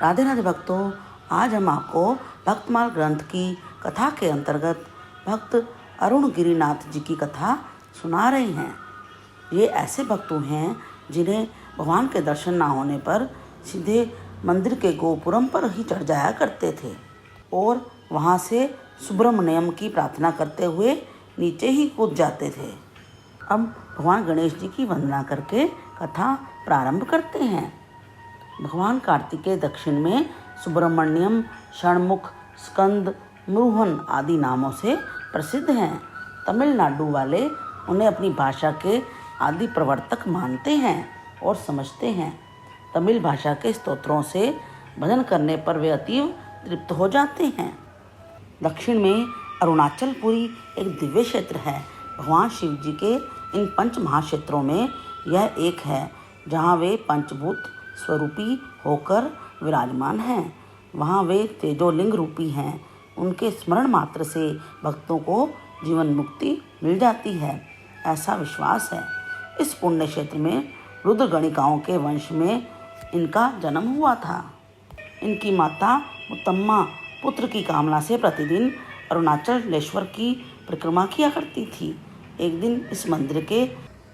राधे राधे भक्तों, आज हम आपको भक्तमाल ग्रंथ की कथा के अंतर्गत भक्त अरुण गिरिनाथ जी की कथा सुना रहे हैं। ये ऐसे भक्तों हैं जिन्हें भगवान के दर्शन ना होने पर सीधे मंदिर के गोपुरम पर ही चढ़ जाया करते थे और वहाँ से सुब्रमण्यम की प्रार्थना करते हुए नीचे ही कूद जाते थे। अब भगवान गणेश जी की वंदना करके कथा प्रारंभ करते हैं। भगवान कार्तिकेय दक्षिण में सुब्रमण्यम, षणमुख, स्कंद, मुरुहन आदि नामों से प्रसिद्ध हैं। तमिलनाडु वाले उन्हें अपनी भाषा के आदि प्रवर्तक मानते हैं और समझते हैं। तमिल भाषा के स्तोत्रों से भजन करने पर वे अतीव तृप्त हो जाते हैं। दक्षिण में अरुणाचलपुरी एक दिव्य क्षेत्र है। भगवान शिव जी के इन 5 महाक्षेत्रों में यह एक है जहाँ वे पंचभूत स्वरूपी होकर विराजमान हैं। वहाँ वे तेजोलिंग रूपी हैं। उनके स्मरण मात्र से भक्तों को जीवन मुक्ति मिल जाती है, ऐसा विश्वास है। इस पुण्य क्षेत्र में रुद्र गणिकाओं के वंश में इनका जन्म हुआ था। इनकी माता मुतम्मा पुत्र की कामना से प्रतिदिन अरुणाचलेश्वर की परिक्रमा किया करती थी। एक दिन इस मंदिर के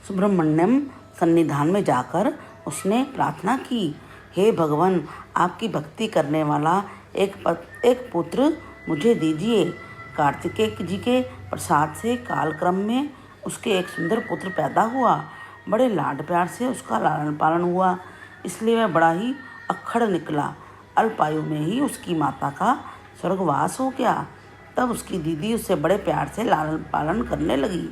सुब्रमण्यम सन्निधान में जाकर उसने प्रार्थना की, हे भगवान, आपकी भक्ति करने वाला एक पुत्र मुझे दीजिए। कार्तिकेय जी के प्रसाद से कालक्रम में उसके एक सुंदर पुत्र पैदा हुआ। बड़े लाड प्यार से उसका लालन पालन हुआ, इसलिए वह बड़ा ही अक्खड़ निकला। अल्पायु में ही उसकी माता का स्वर्गवास हो गया। तब उसकी दीदी उससे बड़े प्यार से लालन पालन करने लगी।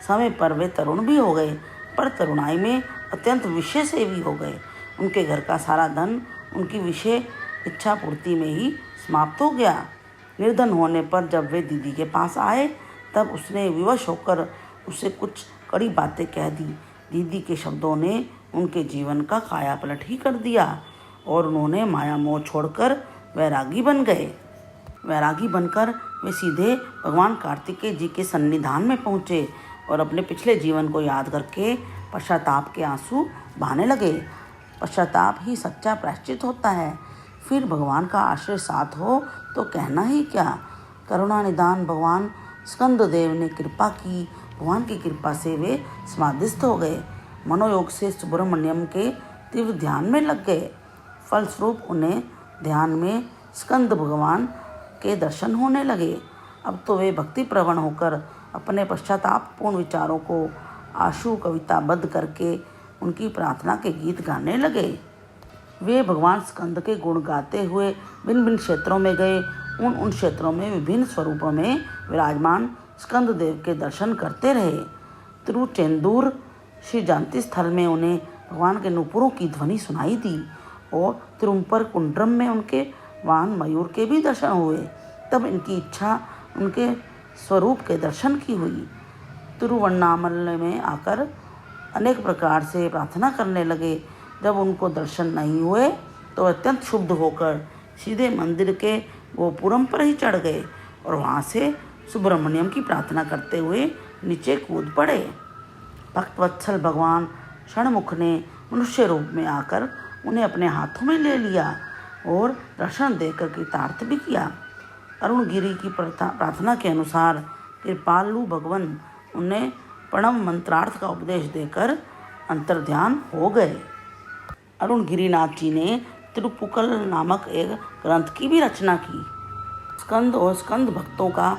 समय पर वे तरुण भी हो गए, पर तरुणाई में अत्यंत विषय सेवी हो गए। उनके घर का सारा धन उनकी विषय इच्छा पूर्ति में ही समाप्त हो गया। निर्धन होने पर जब वे दीदी के पास आए तब उसने विवश होकर उससे कुछ कड़ी बातें कह दी। दीदी के शब्दों ने उनके जीवन का कायापलट ही कर दिया और उन्होंने माया मोह छोड़कर वैरागी बन गए। वैरागी बनकर वे सीधे भगवान कार्तिकेय जी के सन्निधान में पहुँचे और अपने पिछले जीवन को याद करके पश्चाताप के आंसू बहाने लगे। पश्चाताप ही सच्चा प्रायश्चित होता है। फिर भगवान का आश्रय साथ हो तो कहना ही क्या। करुणा निदान भगवान स्कंददेव ने कृपा की। भगवान की कृपा से वे समाधिस्थ हो गए। मनोयोग से सुब्रमण्यम के तीव्र ध्यान में लग गए। फलस्वरूप उन्हें ध्यान में स्कंद भगवान के दर्शन होने लगे। अब तो वे भक्ति प्रवण होकर अपने पश्चातापपूर्ण विचारों को आशु कविताबद्ध करके उनकी प्रार्थना के गीत गाने लगे। वे भगवान स्कंद के गुण गाते हुए भिन्न भिन्न क्षेत्रों में गए। उन क्षेत्रों में विभिन्न स्वरूपों में विराजमान स्कंद देव के दर्शन करते रहे। तिरुचेंदूर श्री जानती स्थल में उन्हें भगवान के नूपुरों की ध्वनि सुनाई दी और तिरुम्पर कुंड्रम में उनके वाहन मयूर के भी दर्शन हुए। तब इनकी इच्छा उनके स्वरूप के दर्शन की हुई। तिरुवन्नामलई में आकर अनेक प्रकार से प्रार्थना करने लगे। जब उनको दर्शन नहीं हुए तो अत्यंत क्षुब्ध होकर सीधे मंदिर के गोपुरम पर ही चढ़ गए और वहाँ से सुब्रमण्यम की प्रार्थना करते हुए नीचे कूद पड़े। भक्तवत्सल भगवान षणमुख ने मनुष्य रूप में आकर उन्हें अपने हाथों में ले लिया और दर्शन देकर कृतार्थ भी किया। अरुण गिरी की प्रार्थना के अनुसार कृपालु भगवान उन्हें प्रणव मंत्रार्थ का उपदेश देकर अंतर्ध्यान हो गए। अरुण गिरिनाथ जी ने तिरुपुकल नामक एक ग्रंथ की भी रचना की। स्कंद और स्कंद भक्तों का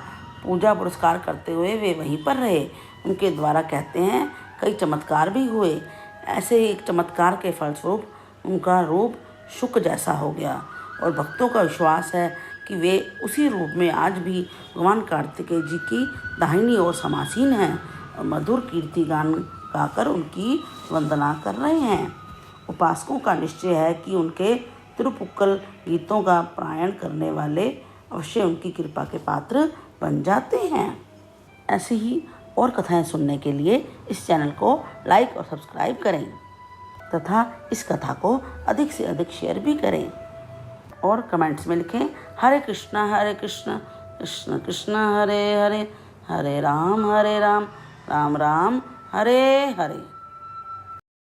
पूजा पुरस्कार करते हुए वे वहीं पर रहे। उनके द्वारा कहते हैं कई चमत्कार भी हुए। ऐसे ही एक चमत्कार के फलस्वरूप उनका रूप शुक जैसा हो गया और भक्तों का विश्वास है कि वे उसी रूप में आज भी भगवान कार्तिकेय जी की दाहिनी ओर समासीन हैं और मधुर कीर्ति गान गाकर उनकी वंदना कर रहे हैं। उपासकों का निश्चय है कि उनके तिरुपुक्कल गीतों का पारायण करने वाले अवश्य उनकी कृपा के पात्र बन जाते हैं। ऐसी ही और कथाएं सुनने के लिए इस चैनल को लाइक और सब्सक्राइब करें तथा इस कथा को अधिक से अधिक शेयर भी करें और कमेंट्स में लिखें हरे कृष्णा कृष्ण कृष्ण हरे हरे, हरे राम राम राम हरे हरे।